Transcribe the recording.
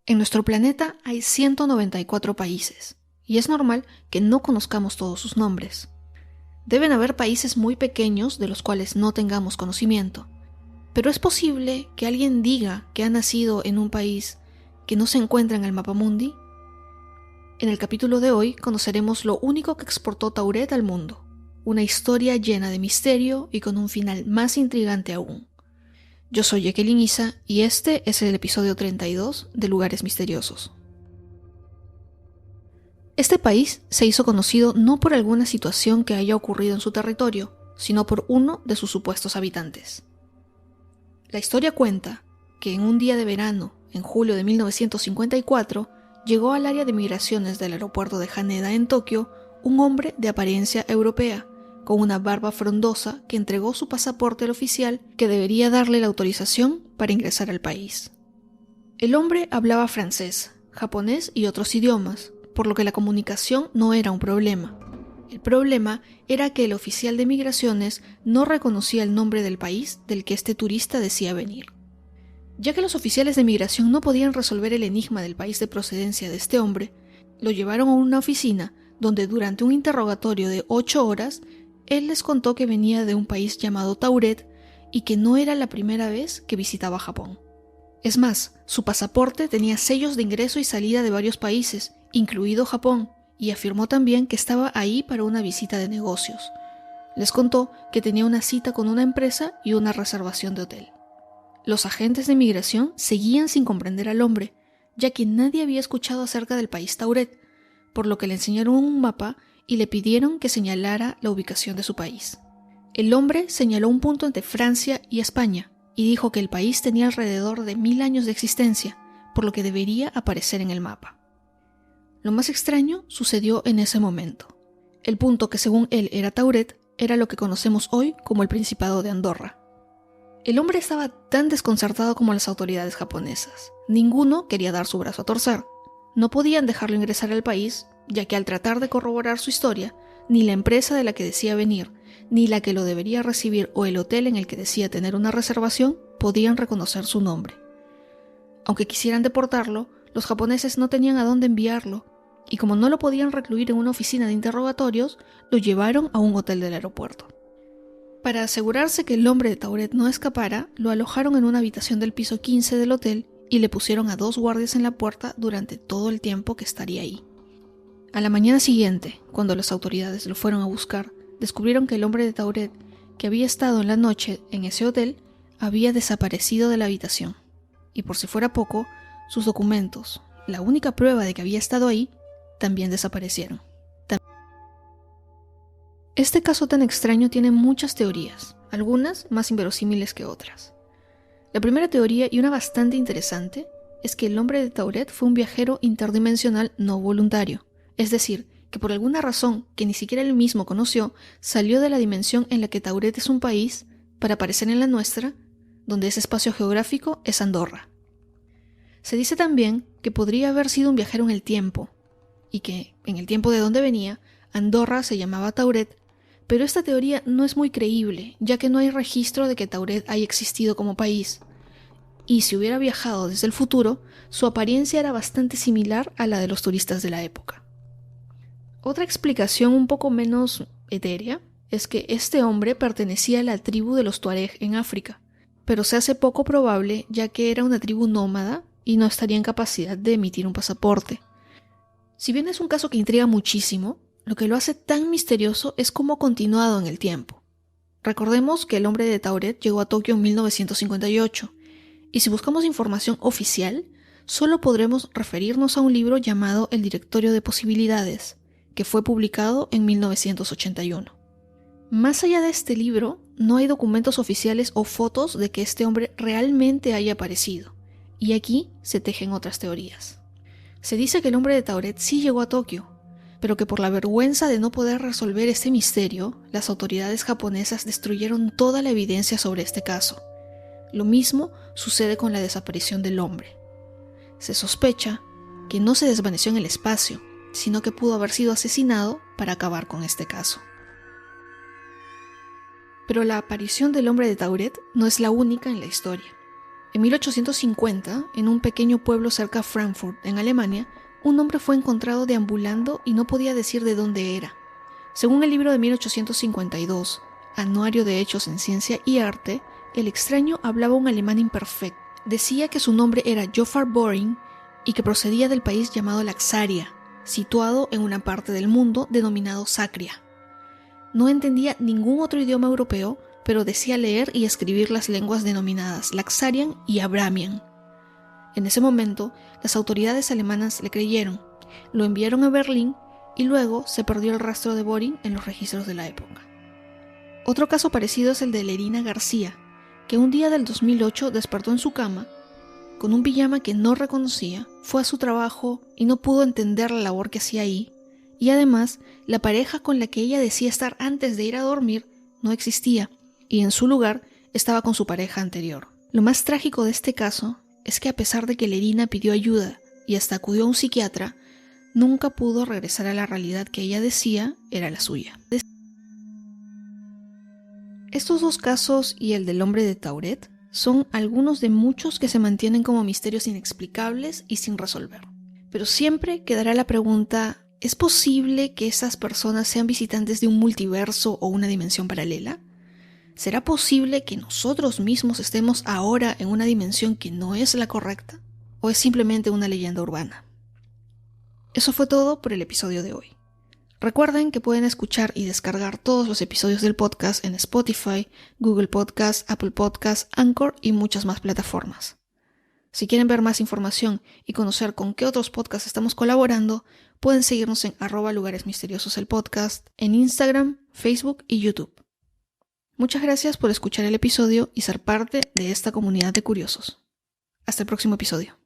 En nuestro planeta hay 194 países, y es normal que no conozcamos todos sus nombres. Deben haber países muy pequeños de los cuales no tengamos conocimiento, pero es posible que alguien diga que ha nacido en un país que no se encuentra en el mapamundi. En el capítulo de hoy conoceremos lo único que exportó Tauret al mundo, una historia llena de misterio y con un final más intrigante aún. Yo soy Jacqueline Isa y este es el episodio 32 de Lugares Misteriosos. Este país se hizo conocido no por alguna situación que haya ocurrido en su territorio, sino por uno de sus supuestos habitantes. La historia cuenta que en un día de verano, en julio de 1954, llegó al área de migraciones del aeropuerto de Haneda en Tokio un hombre de apariencia europea, con una barba frondosa que entregó su pasaporte al oficial que debería darle la autorización para ingresar al país. El hombre hablaba francés, japonés y otros idiomas, por lo que la comunicación no era un problema. El problema era que el oficial de migraciones no reconocía el nombre del país del que este turista decía venir. Ya que los oficiales de migración no podían resolver el enigma del país de procedencia de este hombre, lo llevaron a una oficina donde durante un interrogatorio de 8 horas, él les contó que venía de un país llamado Tauret y que no era la primera vez que visitaba Japón. Es más, su pasaporte tenía sellos de ingreso y salida de varios países, incluido Japón, y afirmó también que estaba ahí para una visita de negocios. Les contó que tenía una cita con una empresa y una reservación de hotel. Los agentes de migración seguían sin comprender al hombre, ya que nadie había escuchado acerca del país Tauret, por lo que le enseñaron un mapa y le pidieron que señalara la ubicación de su país. El hombre señaló un punto entre Francia y España y dijo que el país tenía alrededor de 1000 años de existencia, por lo que debería aparecer en el mapa. Lo más extraño sucedió en ese momento. El punto que según él era Tauret era lo que conocemos hoy como el Principado de Andorra. El hombre estaba tan desconcertado como las autoridades japonesas. Ninguno quería dar su brazo a torcer. No podían dejarlo ingresar al país, ya que al tratar de corroborar su historia, ni la empresa de la que decía venir, ni la que lo debería recibir o el hotel en el que decía tener una reservación podían reconocer su nombre. Aunque quisieran deportarlo, los japoneses no tenían a dónde enviarlo, y como no lo podían recluir en una oficina de interrogatorios, lo llevaron a un hotel del aeropuerto. Para asegurarse que el hombre de Tauret no escapara, lo alojaron en una habitación del piso 15 del hotel y le pusieron a 2 guardias en la puerta durante todo el tiempo que estaría ahí. A la mañana siguiente, cuando las autoridades lo fueron a buscar, descubrieron que el hombre de Tauret, que había estado en la noche en ese hotel, había desaparecido de la habitación. Y por si fuera poco, sus documentos, la única prueba de que había estado ahí, también desaparecieron. Este caso tan extraño tiene muchas teorías, algunas más inverosímiles que otras. La primera teoría, y una bastante interesante, es que el hombre de Tauret fue un viajero interdimensional no voluntario, es decir, que por alguna razón que ni siquiera él mismo conoció, salió de la dimensión en la que Tauret es un país para aparecer en la nuestra, donde ese espacio geográfico es Andorra. Se dice también que podría haber sido un viajero en el tiempo, y que, en el tiempo de donde venía, Andorra se llamaba Tauret, pero esta teoría no es muy creíble, ya que no hay registro de que Tauret haya existido como país, y si hubiera viajado desde el futuro, su apariencia era bastante similar a la de los turistas de la época. Otra explicación un poco menos etérea es que este hombre pertenecía a la tribu de los Tuareg en África, pero se hace poco probable ya que era una tribu nómada y no estaría en capacidad de emitir un pasaporte. Si bien es un caso que intriga muchísimo, lo que lo hace tan misterioso es cómo ha continuado en el tiempo. Recordemos que el hombre de Tauret llegó a Tokio en 1958, y si buscamos información oficial, solo podremos referirnos a un libro llamado El Directorio de Posibilidades, que fue publicado en 1981. Más allá de este libro, no hay documentos oficiales o fotos de que este hombre realmente haya aparecido, y aquí se tejen otras teorías. Se dice que el hombre de Tauret sí llegó a Tokio, pero que por la vergüenza de no poder resolver este misterio, las autoridades japonesas destruyeron toda la evidencia sobre este caso. Lo mismo sucede con la desaparición del hombre. Se sospecha que no se desvaneció en el espacio, sino que pudo haber sido asesinado para acabar con este caso. Pero la aparición del hombre de Tauret no es la única en la historia. En 1850, en un pequeño pueblo cerca de Frankfurt, en Alemania, un hombre fue encontrado deambulando y no podía decir de dónde era. Según el libro de 1852, Anuario de Hechos en Ciencia y Arte, el extraño hablaba un alemán imperfecto. Decía que su nombre era Joffar Boring y que procedía del país llamado Laxaria, situado en una parte del mundo denominado Sacria. No entendía ningún otro idioma europeo, pero decía leer y escribir las lenguas denominadas Laxarian y Abramian. En ese momento, las autoridades alemanas le creyeron, lo enviaron a Berlín y luego se perdió el rastro de Boring en los registros de la época. Otro caso parecido es el de Lerina García, que un día del 2008 despertó en su cama con un pijama que no reconocía, fue a su trabajo y no pudo entender la labor que hacía ahí, y además la pareja con la que ella decía estar antes de ir a dormir no existía, y en su lugar estaba con su pareja anterior. Lo más trágico de este caso es que a pesar de que Lerina pidió ayuda y hasta acudió a un psiquiatra, nunca pudo regresar a la realidad que ella decía era la suya. Estos dos casos y el del hombre de Tauret son algunos de muchos que se mantienen como misterios inexplicables y sin resolver. Pero siempre quedará la pregunta, ¿es posible que esas personas sean visitantes de un multiverso o una dimensión paralela? ¿Será posible que nosotros mismos estemos ahora en una dimensión que no es la correcta? ¿O es simplemente una leyenda urbana? Eso fue todo por el episodio de hoy. Recuerden que pueden escuchar y descargar todos los episodios del podcast en Spotify, Google Podcast, Apple Podcast, Anchor y muchas más plataformas. Si quieren ver más información y conocer con qué otros podcasts estamos colaborando, pueden seguirnos en @lugaresmisteriosos el podcast, en Instagram, Facebook y YouTube. Muchas gracias por escuchar el episodio y ser parte de esta comunidad de curiosos. Hasta el próximo episodio.